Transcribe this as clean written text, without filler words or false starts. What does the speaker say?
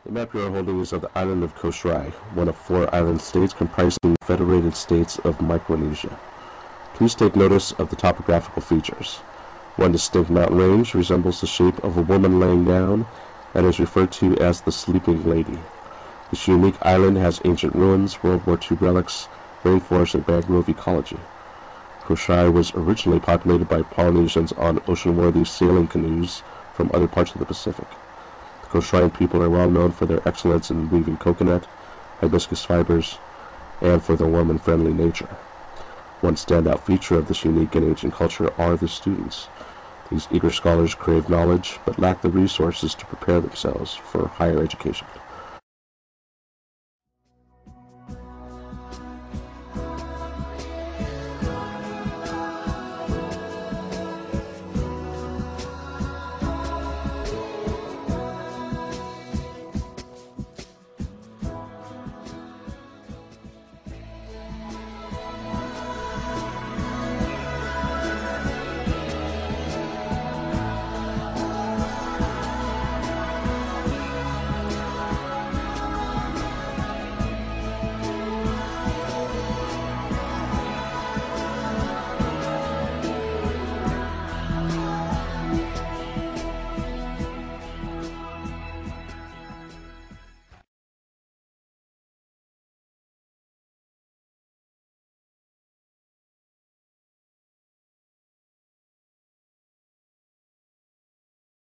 The map you are holding is of the island of Kosrae, one of 4 island states comprising the Federated States of Micronesia. Please take notice of the topographical features. One distinct mountain range resembles the shape of a woman laying down and is referred to as the Sleeping Lady. This unique island has ancient ruins, World War II relics, rainforest, and mangrove ecology. Kosrae was originally populated by Polynesians on ocean-worthy sailing canoes from other parts of the Pacific. The Kosraean people are well known for their excellence in weaving coconut, hibiscus fibers, and for their warm and friendly nature. One standout feature of this unique and ancient culture are the students. These eager scholars crave knowledge, but lack the resources to prepare themselves for higher education.